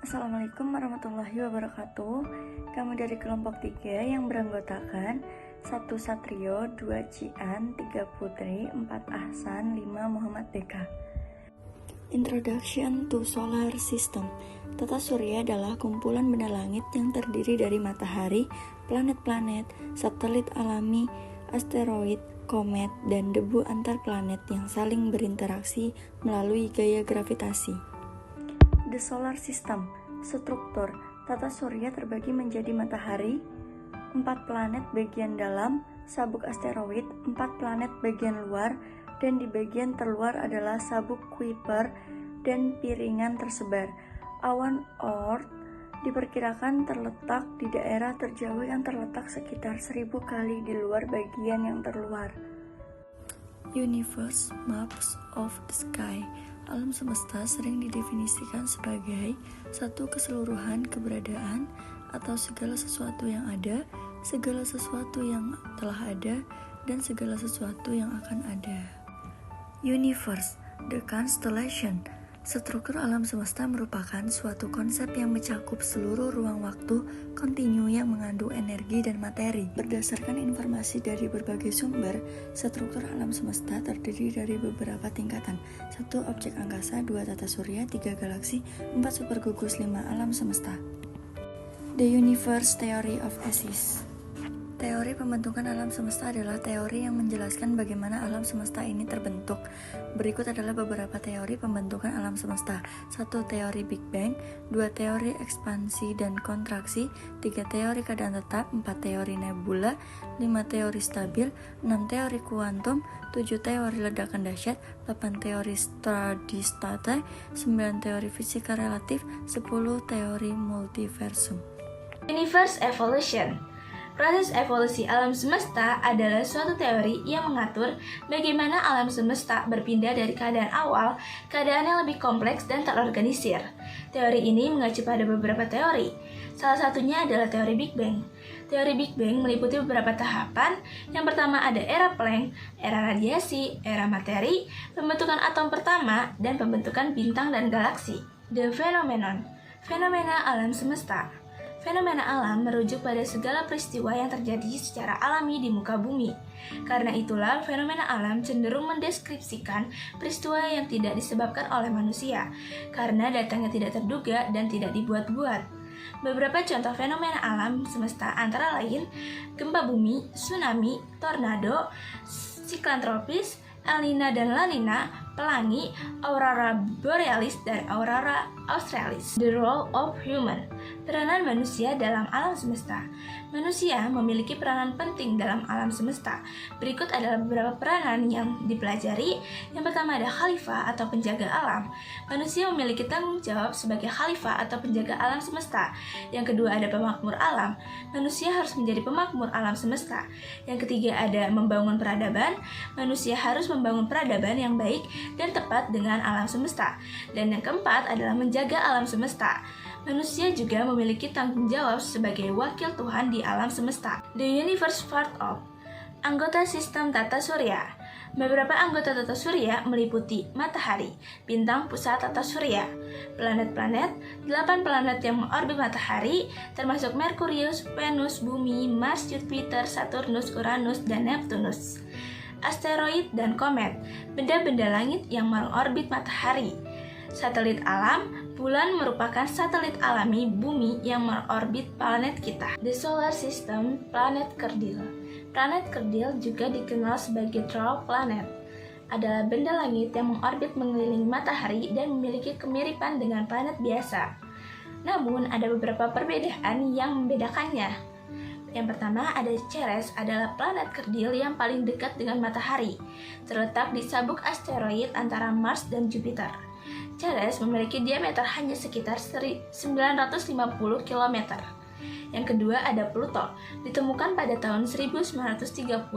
Assalamualaikum warahmatullahi wabarakatuh. Kami dari kelompok 3 yang beranggotakan 1 Satrio, 2 Cian, 3 Putri, 4 Ahsan, 5 Muhammad Deka. Introduction to Solar System. Tata surya adalah kumpulan benda langit yang terdiri dari matahari, planet-planet, satelit alami, asteroid, komet, dan debu antar planet yang saling berinteraksi melalui gaya gravitasi. The Solar System. Struktur tata surya terbagi menjadi matahari, 4 planet bagian dalam, sabuk asteroid, 4 planet bagian luar, dan di bagian terluar adalah sabuk Kuiper dan piringan tersebar. Awan Oort diperkirakan terletak di daerah terjauh yang terletak sekitar 1000 kali di luar bagian yang terluar. Universe Maps of the Sky. Alam semesta sering didefinisikan sebagai satu keseluruhan keberadaan atau segala sesuatu yang ada, segala sesuatu yang telah ada, dan segala sesuatu yang akan ada. Universe, the constellation. Struktur alam semesta merupakan suatu konsep yang mencakup seluruh ruang waktu kontinu yang mengandung energi dan materi. Berdasarkan informasi dari berbagai sumber, struktur alam semesta terdiri dari beberapa tingkatan. 1 objek angkasa, 2 tata surya, 3 galaksi, 4 supergugus, 5 alam semesta. The Universe Theory of Asis. Teori pembentukan alam semesta adalah teori yang menjelaskan bagaimana alam semesta ini terbentuk. Berikut adalah beberapa teori pembentukan alam semesta. 1. Teori Big Bang, 2. Teori ekspansi dan kontraksi, 3. Teori keadaan tetap, 4. Teori nebula, 5. Teori stabil, 6. Teori kuantum, 7. Teori ledakan dahsyat, 8. Teori stardistate, 9. Teori fisika relatif, 10. Teori multiversum. Universe Evolution. Proses evolusi alam semesta adalah suatu teori yang mengatur bagaimana alam semesta berpindah dari keadaan awal, keadaan yang lebih kompleks dan terorganisir. Teori ini mengacu pada beberapa teori. Salah satunya adalah teori Big Bang. Teori Big Bang meliputi beberapa tahapan. Yang pertama ada era Planck, era radiasi, era materi, pembentukan atom pertama, dan pembentukan bintang dan galaksi. The Phenomenon. Fenomena alam semesta. Fenomena alam merujuk pada segala peristiwa yang terjadi secara alami di muka bumi. Karena itulah, fenomena alam cenderung mendeskripsikan peristiwa yang tidak disebabkan oleh manusia, karena datangnya tidak terduga dan tidak dibuat-buat. Beberapa contoh fenomena alam semesta antara lain gempa bumi, tsunami, tornado, siklon tropis, El Nino dan La Nina, pelangi, aurora borealis, dan aurora australis. The role of human. Peranan manusia dalam alam semesta. Manusia memiliki peranan penting dalam alam semesta. Berikut adalah beberapa peranan yang dipelajari. Yang pertama ada khalifah atau penjaga alam. Manusia memiliki tanggung jawab sebagai khalifah atau penjaga alam semesta. Yang kedua ada pemakmur alam. Manusia harus menjadi pemakmur alam semesta. Yang ketiga ada membangun peradaban. Manusia harus membangun peradaban yang baik dan tepat dengan alam semesta. Dan yang keempat adalah menjaga alam semesta. Manusia juga memiliki tanggung jawab sebagai wakil Tuhan di alam semesta. The universe part of. Anggota sistem tata surya. Beberapa anggota tata surya meliputi matahari, bintang pusat tata surya, planet-planet, 8 planet yang mengorbit matahari, termasuk Merkurius, Venus, Bumi, Mars, Jupiter, Saturnus, Uranus, dan Neptunus. Asteroid dan komet, benda-benda langit yang mengorbit matahari. Satelit alam, bulan merupakan satelit alami bumi yang mengorbit planet kita. The Solar System, planet kerdil. Planet kerdil juga dikenal sebagai dwarf planet. Adalah benda langit yang mengorbit mengelilingi matahari dan memiliki kemiripan dengan planet biasa. Namun, ada beberapa perbedaan yang membedakannya. Yang pertama ada Ceres, adalah planet kerdil yang paling dekat dengan matahari, terletak di sabuk asteroid antara Mars dan Jupiter. Ceres memiliki diameter hanya sekitar 950 km. Yang kedua ada Pluto, ditemukan pada tahun 1930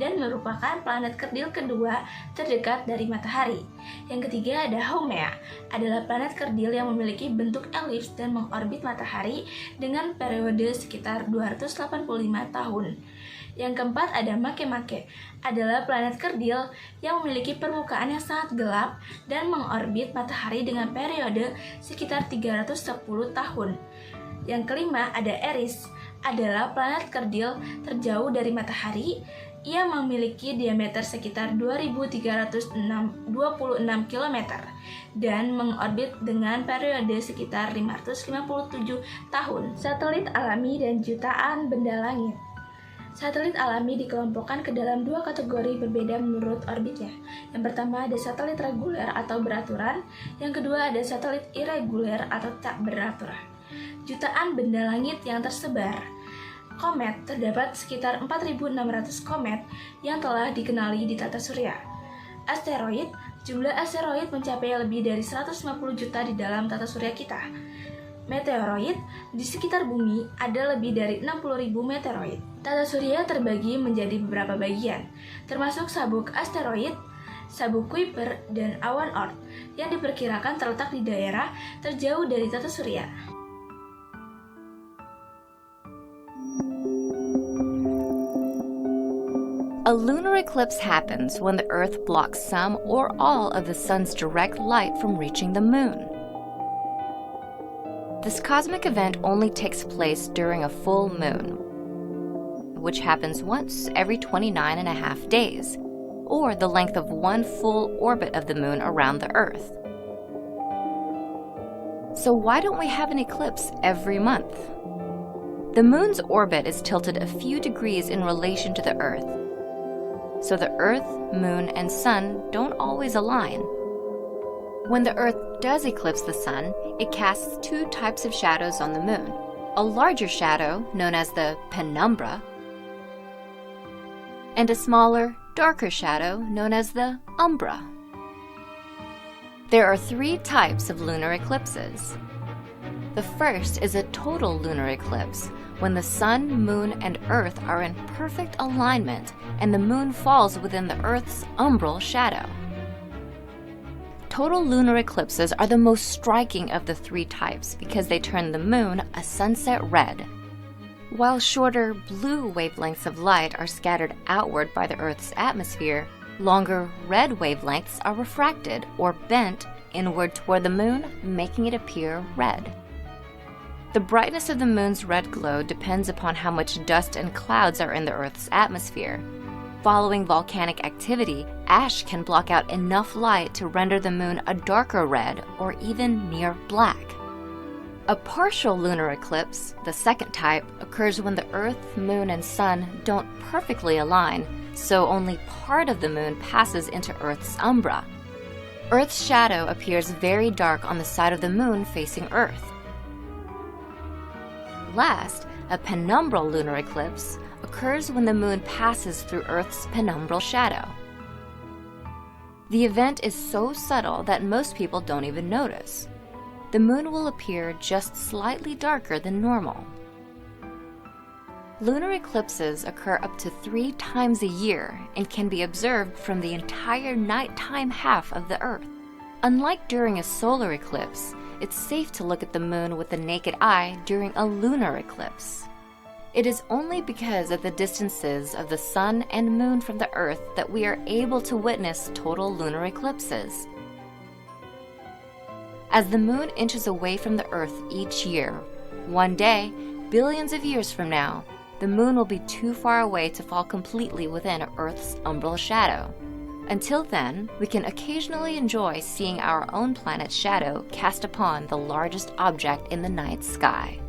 dan merupakan planet kerdil kedua terdekat dari matahari. Yang ketiga ada Haumea, adalah planet kerdil yang memiliki bentuk elips dan mengorbit matahari dengan periode sekitar 285 tahun. Yang keempat ada Makemake, adalah planet kerdil yang memiliki permukaan yang sangat gelap dan mengorbit matahari dengan periode sekitar 310 tahun. Yang kelima ada Eris, adalah planet kerdil terjauh dari matahari. Ia memiliki diameter sekitar 2326 km dan mengorbit dengan periode sekitar 557 tahun. Satelit alami dan jutaan benda langit. Satelit alami dikelompokkan ke dalam dua kategori berbeda menurut orbitnya. Yang pertama ada satelit reguler atau beraturan, yang kedua ada satelit irreguler atau tak beraturan. Jutaan benda langit yang tersebar. Komet, terdapat sekitar 4.600 komet yang telah dikenali di tata surya. Asteroid, jumlah asteroid mencapai lebih dari 150 juta di dalam tata surya kita. Meteoroid, di sekitar bumi ada lebih dari 60.000 meteoroid. Tata surya terbagi menjadi beberapa bagian, termasuk sabuk asteroid, sabuk Kuiper, dan awan Oort yang diperkirakan terletak di daerah terjauh dari tata surya. A lunar eclipse happens when the Earth blocks some or all of the sun's direct light from reaching the moon. This cosmic event only takes place during a full moon, which happens once every 29.5 days, or the length of one full orbit of the moon around the Earth. So why don't we have an eclipse every month? The moon's orbit is tilted a few degrees in relation to the Earth, so the Earth, Moon, and Sun don't always align. When the Earth does eclipse the Sun, it casts two types of shadows on the Moon. A larger shadow, known as the penumbra, and a smaller, darker shadow, known as the umbra. There are three types of lunar eclipses. The first is a total lunar eclipse, when the Sun, Moon, and Earth are in perfect alignment and the Moon falls within the Earth's umbral shadow. Total lunar eclipses are the most striking of the three types because they turn the Moon a sunset red. While shorter blue wavelengths of light are scattered outward by the Earth's atmosphere, longer red wavelengths are refracted or bent inward toward the Moon, making it appear red. The brightness of the Moon's red glow depends upon how much dust and clouds are in the Earth's atmosphere. Following volcanic activity, ash can block out enough light to render the Moon a darker red or even near black. A partial lunar eclipse, the second type, occurs when the Earth, Moon, and Sun don't perfectly align, so only part of the Moon passes into Earth's umbra. Earth's shadow appears very dark on the side of the Moon facing Earth. Last, a penumbral lunar eclipse occurs when the Moon passes through Earth's penumbral shadow. The event is so subtle that most people don't even notice. The Moon will appear just slightly darker than normal. Lunar eclipses occur up to 3 times a year and can be observed from the entire nighttime half of the Earth. Unlike during a solar eclipse, it's safe to look at the Moon with the naked eye during a lunar eclipse. It is only because of the distances of the Sun and Moon from the Earth that we are able to witness total lunar eclipses. As the Moon inches away from the Earth each year, one day, billions of years from now, the Moon will be too far away to fall completely within Earth's umbral shadow. Until then, we can occasionally enjoy seeing our own planet's shadow cast upon the largest object in the night sky.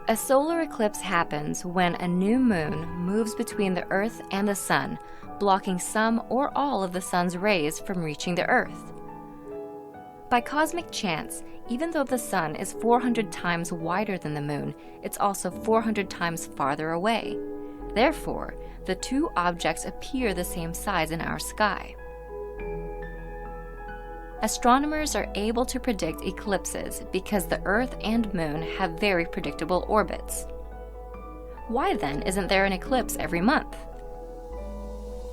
A A solar eclipse happens when a new moon moves between the Earth and the Sun, blocking some or all of the Sun's rays from reaching the Earth. By cosmic chance, even though the Sun is 400 times wider than the Moon, it's also 400 times farther away. Therefore, the two objects appear the same size in our sky. Astronomers are able to predict eclipses because the Earth and Moon have very predictable orbits. Why then isn't there an eclipse every month?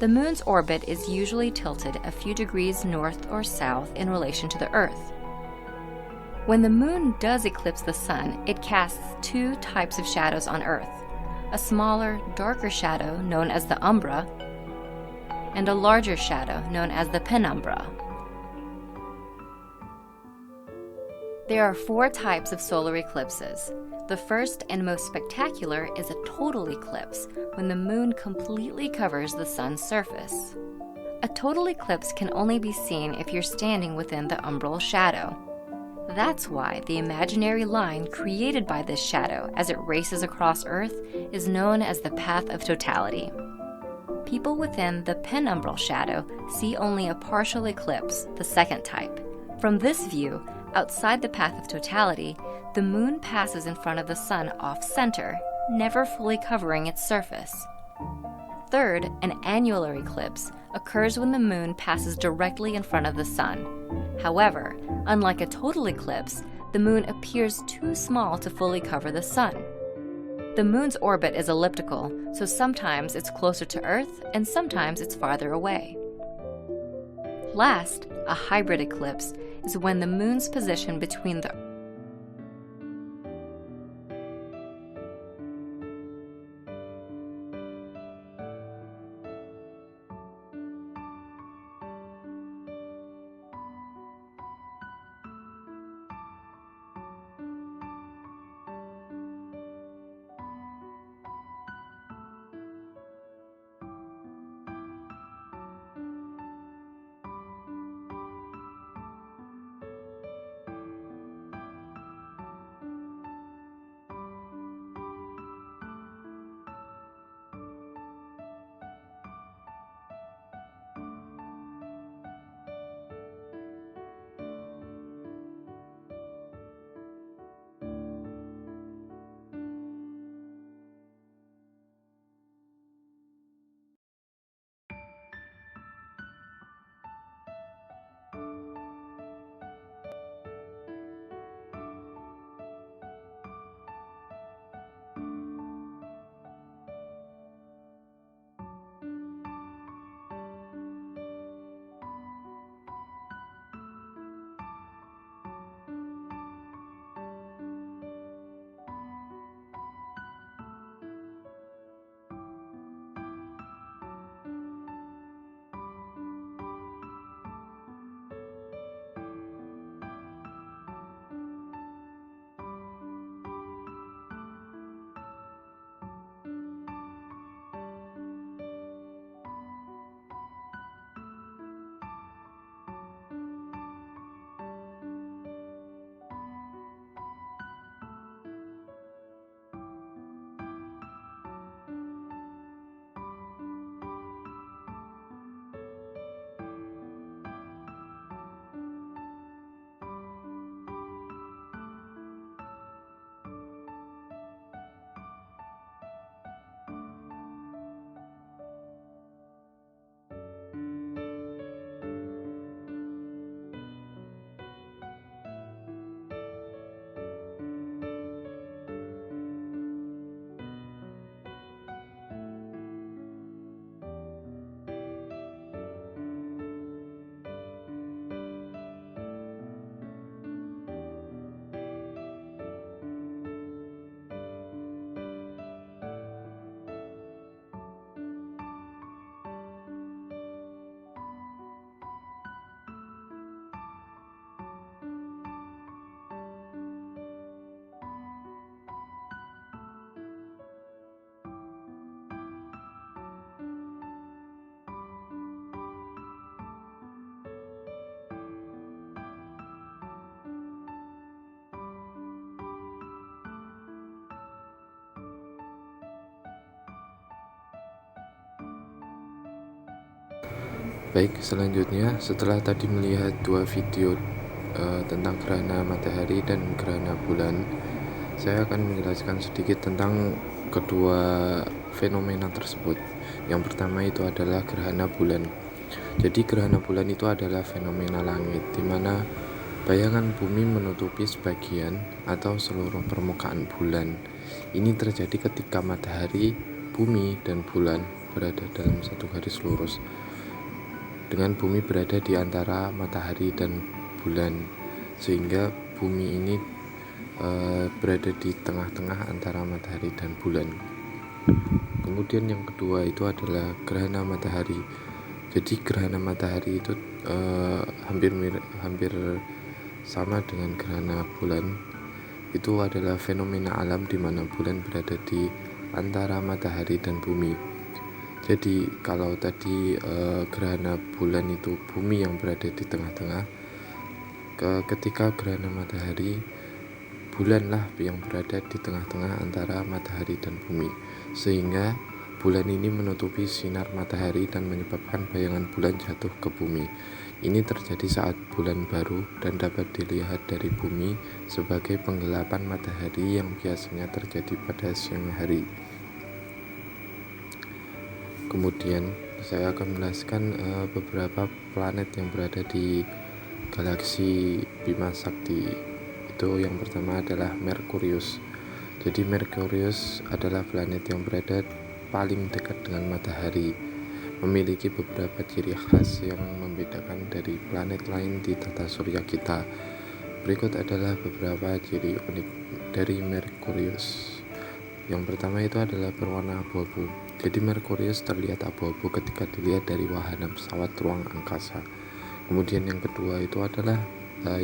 The Moon's orbit is usually tilted a few degrees north or south in relation to the Earth. When the Moon does eclipse the Sun, it casts two types of shadows on Earth: a smaller, darker shadow known as the umbra, and a larger shadow known as the penumbra. There are 4 types of solar eclipses. The first and most spectacular is a total eclipse, when the Moon completely covers the Sun's surface. A total eclipse can only be seen if you're standing within the umbral shadow. That's why the imaginary line created by this shadow as it races across Earth is known as the path of totality. People within the penumbral shadow see only a partial eclipse, the second type. From this view, outside the path of totality, the Moon passes in front of the Sun off-center, never fully covering its surface. Third, an annular eclipse occurs when the Moon passes directly in front of the Sun. However, unlike a total eclipse, the Moon appears too small to fully cover the Sun. The Moon's orbit is elliptical, so sometimes it's closer to Earth and sometimes it's farther away. Last, a hybrid eclipse is when the Moon's position between the Baik, selanjutnya setelah tadi melihat dua video tentang gerhana matahari dan gerhana bulan, saya akan menjelaskan sedikit tentang kedua fenomena tersebut. Yang pertama itu adalah gerhana bulan. Jadi gerhana bulan itu adalah fenomena langit di mana bayangan bumi menutupi sebagian atau seluruh permukaan bulan. Ini terjadi ketika matahari, bumi, dan bulan berada dalam satu garis lurus, dengan bumi berada di antara matahari dan bulan, sehingga bumi ini berada di tengah-tengah antara matahari dan bulan. Kemudian yang kedua itu adalah gerhana matahari. Jadi gerhana matahari itu hampir sama dengan gerhana bulan. Itu adalah fenomena alam di mana bulan berada di antara matahari dan bumi. Jadi kalau tadi gerhana bulan itu bumi yang berada di tengah-tengah, ketika gerhana matahari, bulanlah yang berada di tengah-tengah antara matahari dan bumi, sehingga bulan ini menutupi sinar matahari dan menyebabkan bayangan bulan jatuh ke bumi. Ini terjadi saat bulan baru dan dapat dilihat dari bumi sebagai penggelapan matahari yang biasanya terjadi pada siang hari. Kemudian saya akan menjelaskan beberapa planet yang berada di galaksi Bima Sakti. Itu yang pertama adalah Merkurius. Jadi Merkurius adalah planet yang berada paling dekat dengan matahari, memiliki beberapa ciri khas yang membedakan dari planet lain di tata surya kita. Berikut adalah beberapa ciri unik dari Merkurius. Yang pertama itu adalah berwarna abu-abu. Jadi Merkurius terlihat abu-abu ketika dilihat dari wahana pesawat ruang angkasa. Kemudian yang kedua itu adalah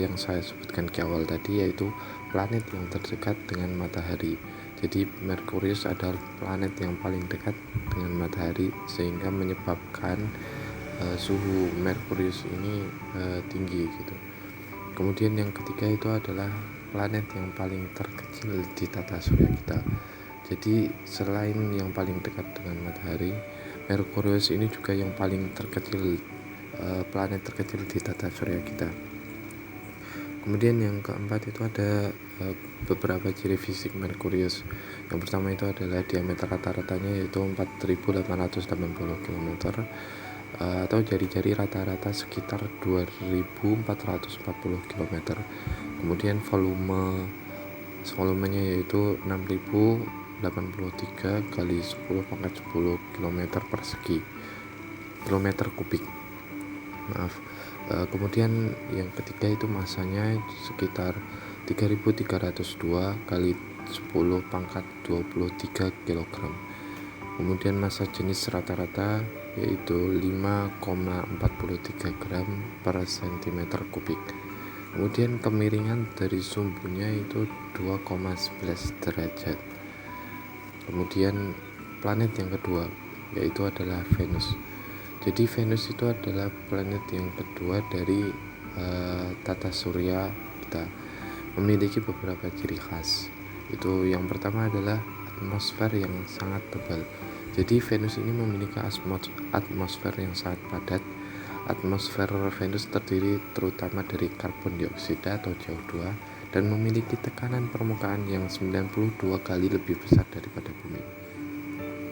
yang saya sebutkan di awal tadi, yaitu planet yang terdekat dengan matahari. Jadi Merkurius adalah planet yang paling dekat dengan matahari, sehingga menyebabkan suhu Merkurius ini tinggi gitu. Kemudian yang ketiga itu adalah planet yang paling terkecil di tata surya kita. Jadi selain yang paling dekat dengan matahari, Merkurius ini juga yang paling terkecil, planet terkecil di tata surya kita. Kemudian yang keempat itu ada beberapa ciri fisik Merkurius. Yang pertama itu adalah diameter rata-ratanya yaitu 4.880 km, atau jari-jari rata-rata sekitar 2.440 km. Kemudian volumenya yaitu 6.083 kali 10 pangkat 10 km persegi, kilometer kubik. Kemudian yang ketiga itu masanya sekitar 3.302 kali 10 pangkat 23 kg. Kemudian massa jenis rata-rata yaitu 5,43 gram per cm kubik. Kemudian kemiringan dari sumbunya itu 2,11 derajat. Kemudian planet yang kedua yaitu adalah Venus. Jadi Venus itu adalah planet yang kedua dari tata surya kita, memiliki beberapa ciri khas. Itu yang pertama adalah atmosfer yang sangat tebal. Jadi Venus ini memiliki atmosfer yang sangat padat. Atmosfer Venus terdiri terutama dari karbon dioksida atau CO2 dan memiliki tekanan permukaan yang 92 kali lebih besar daripada bumi.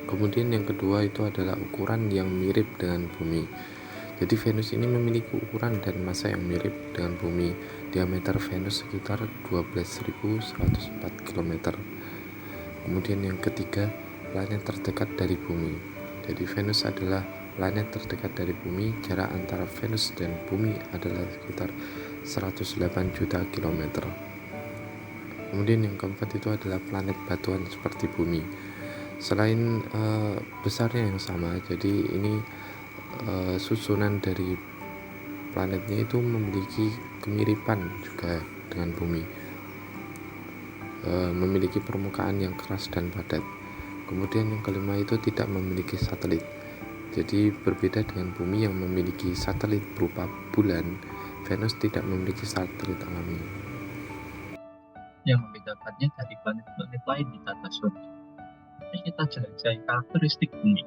Kemudian yang kedua itu adalah ukuran yang mirip dengan bumi. Jadi Venus ini memiliki ukuran dan massa yang mirip dengan bumi. Diameter Venus sekitar 12.104 km. Kemudian yang ketiga, planet terdekat dari bumi. Jadi Venus adalah planet terdekat dari bumi. Jarak antara Venus dan bumi adalah sekitar 108 juta kilometer. Kemudian yang keempat itu adalah planet batuan seperti bumi. Selain besarnya yang sama, jadi ini susunan dari planetnya itu memiliki kemiripan juga dengan bumi, memiliki permukaan yang keras dan padat. Kemudian yang kelima itu tidak memiliki satelit. Jadi berbeda dengan bumi yang memiliki satelit berupa bulan, Venus tidak memiliki satelit alami. Yang membedakannya dari planet-planet lain di tata surya. Mari kita jelajahi karakteristik bumi.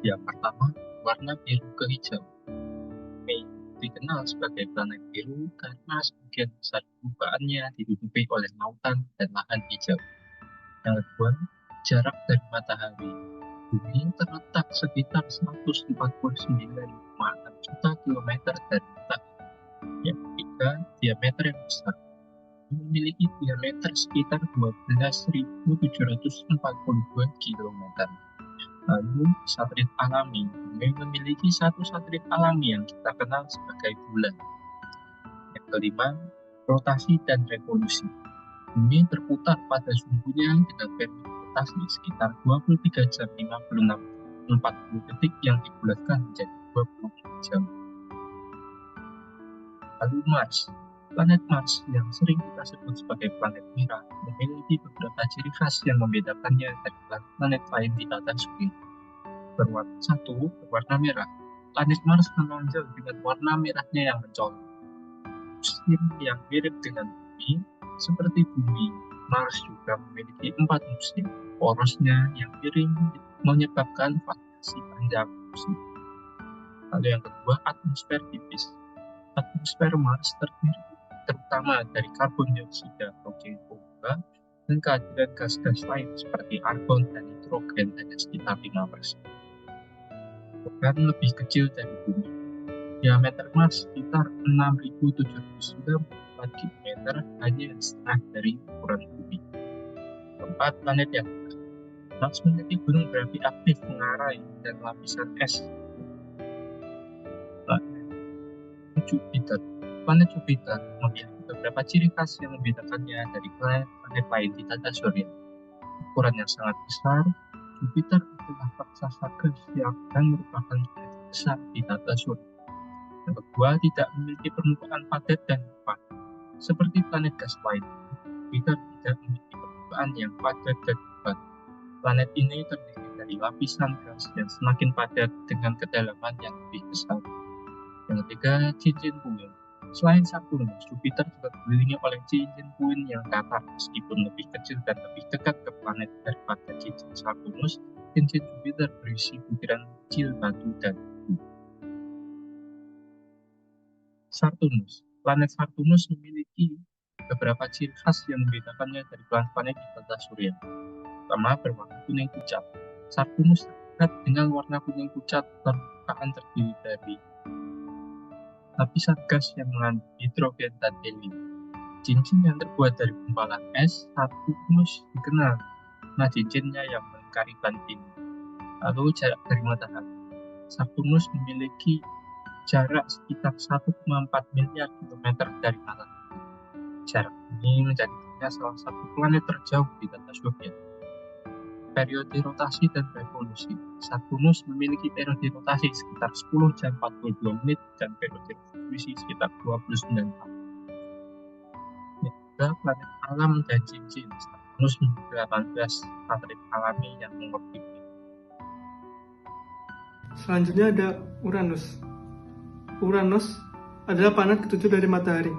Yang pertama, warna biru kehijauan. dikenal sebagai planet biru karena sebagian besar permukaannya ditutupi oleh lautan dan lahan hijau. Yang kedua, jarak dari matahari. Bumi terletak sekitar 149,6 juta kilometer dari matahari. Yang ketiga, diameter yang besar. Memiliki diameter sekitar 12.742 km. Lalu, satelit alami. Bumi memiliki satu satelit alami yang kita kenal sebagai bulan. Yang kelima, rotasi dan revolusi. Bumi berputar pada sumbunya dengan periode rotasi sekitar 23 jam 40 detik yang dibulatkan menjadi 24 jam. Lalu Mars. Planet Mars yang sering kita sebut sebagai planet merah memiliki beberapa ciri khas yang membedakannya dari planet lain di tata surya. Berwarna merah. Planet Mars menonjol dengan warna merahnya yang mencolok. Musim yang mirip dengan Bumi, seperti Bumi, Mars juga memiliki 4 musim. Porosnya yang miring menyebabkan variasi panjang musim. Lalu yang kedua, atmosfer tipis. Atmosfer Mars terdiri terutama dari karbon dioksida atau CO2 dan kehadiran gas-gas lain seperti argon dan nitrogen hanya sekitar 5%. Bukan lebih kecil dari Bumi. Diameter Mars sekitar 6.794 km, hanya setengah dari ukuran Bumi. Keempat, planet yang Mars memiliki gunung berapi aktif mengarai dan lapisan es. Jupiter. Planet Jupiter memiliki beberapa ciri khas yang membedakannya dari planet-planet lain di tata surya. Ukuran yang sangat besar, Jupiter adalah raksasa gas yang merupakan planet besar di tata surya. Yang kedua, tidak memiliki permukaan padat dan lipat. Seperti planet gas lain, Jupiter tidak memiliki permukaan yang padat dan lipat. Planet ini terdiri dari lapisan gas yang semakin padat dengan kedalaman yang lebih besar. Yang ketiga, cincin puin. Selain Saturnus, Jupiter juga dikelilingi oleh cincin puin yang datar. Meskipun lebih kecil dan lebih dekat ke planet daripada cincin Saturnus, cincin Jupiter berisi butiran kecil batu dan debu. Saturnus. Planet Saturnus memiliki beberapa ciri khas yang membedakannya dari planet-planet di tata surya. Pertama, berwarna kuning pucat. Saturnus terlihat dengan warna kuning pucat, permukaan terdiri dari lapisan gas yang mengandung hidrogen dan helium. Cincin yang terbuat dari gumpalan es, Saturnus dikenal karena cincinnya yang melingkari ban ini. Lalu jarak dari matahari. Saturnus memiliki jarak sekitar 1,4 miliar kilometer dari matahari. Jarak ini menjadikannya salah satu planet terjauh di tata surya. Periode rotasi dan revolusi. Saturnus memiliki periode rotasi sekitar 10 jam 42 menit dan periode revolusi sekitar 29 tahun. Juga planet alam dan cincin. Saturnus memiliki 18 satelit alami yang mengorbitnya. Selanjutnya ada Uranus. Uranus adalah planet ketujuh dari matahari.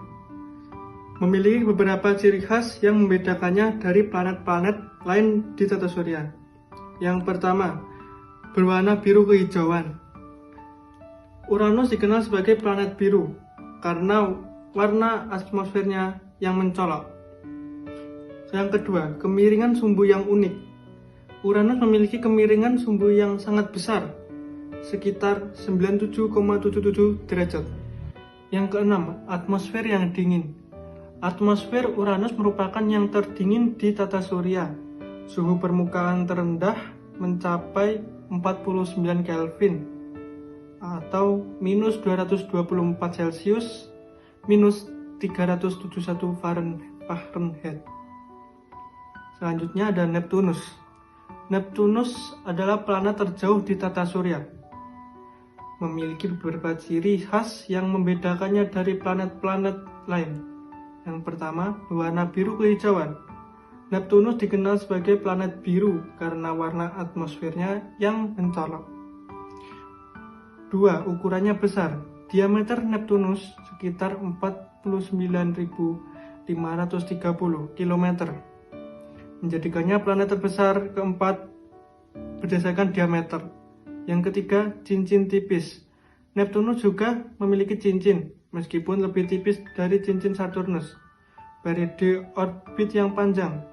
Memiliki beberapa ciri khas yang membedakannya dari planet-planet lain di tata surya. Yang pertama, berwarna biru kehijauan. Uranus dikenal sebagai planet biru karena warna atmosfernya yang mencolok. Yang kedua, kemiringan sumbu yang unik. Uranus memiliki kemiringan sumbu yang sangat besar, sekitar 97,77 derajat. Yang keenam, atmosfer yang dingin. Atmosfer Uranus merupakan yang terdingin di tata surya. Suhu permukaan terendah mencapai 49 Kelvin atau minus 224 Celcius, minus 371 Fahrenheit. Selanjutnya ada Neptunus. Neptunus adalah planet terjauh di tata surya. Memiliki beberapa ciri khas yang membedakannya dari planet-planet lain. Yang pertama, warna biru kehijauan. Neptunus dikenal sebagai planet biru karena warna atmosfernya yang mencolok. 2. Ukurannya besar. Diameter Neptunus sekitar 49.530 km. Menjadikannya planet terbesar keempat berdasarkan diameter. Yang ketiga, cincin tipis. Neptunus juga memiliki cincin, meskipun lebih tipis dari cincin Saturnus, periode orbit yang panjang.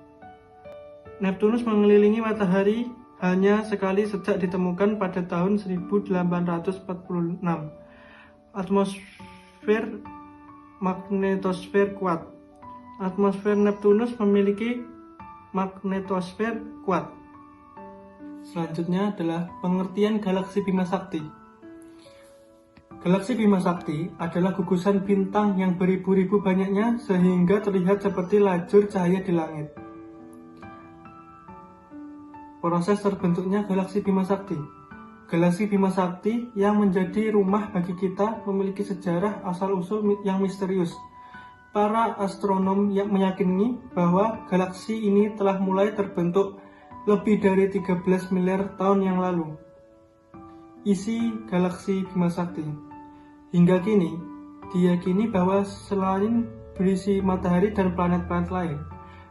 Neptunus mengelilingi matahari hanya sekali sejak ditemukan pada tahun 1846. Atmosfer magnetosfer kuat. Atmosfer Neptunus memiliki magnetosfer kuat. Selanjutnya adalah pengertian galaksi Bima Sakti. Galaksi Bima Sakti adalah gugusan bintang yang beribu-ribu banyaknya sehingga terlihat seperti lajur cahaya di langit. Proses terbentuknya galaksi Bima Sakti. Galaksi Bima Sakti yang menjadi rumah bagi kita memiliki sejarah asal-usul yang misterius. Para astronom yang meyakini bahwa galaksi ini telah mulai terbentuk lebih dari 13 miliar tahun yang lalu. Isi galaksi Bima Sakti. Hingga kini, diyakini bahwa selain berisi matahari dan planet-planet lain,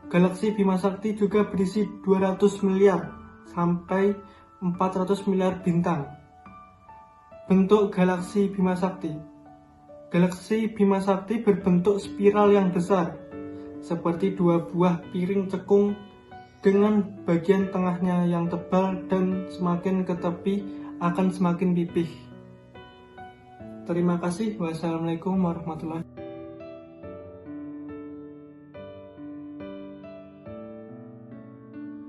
galaksi Bima Sakti juga berisi 200 miliar sampai 400 miliar bintang. Bentuk galaksi Bima Sakti. Galaksi Bima Sakti berbentuk spiral yang besar, seperti dua buah piring cekung dengan bagian tengahnya yang tebal dan semakin ke tepi akan semakin pipih. Terima kasih. Wassalamualaikum warahmatullahi wabarakatuh.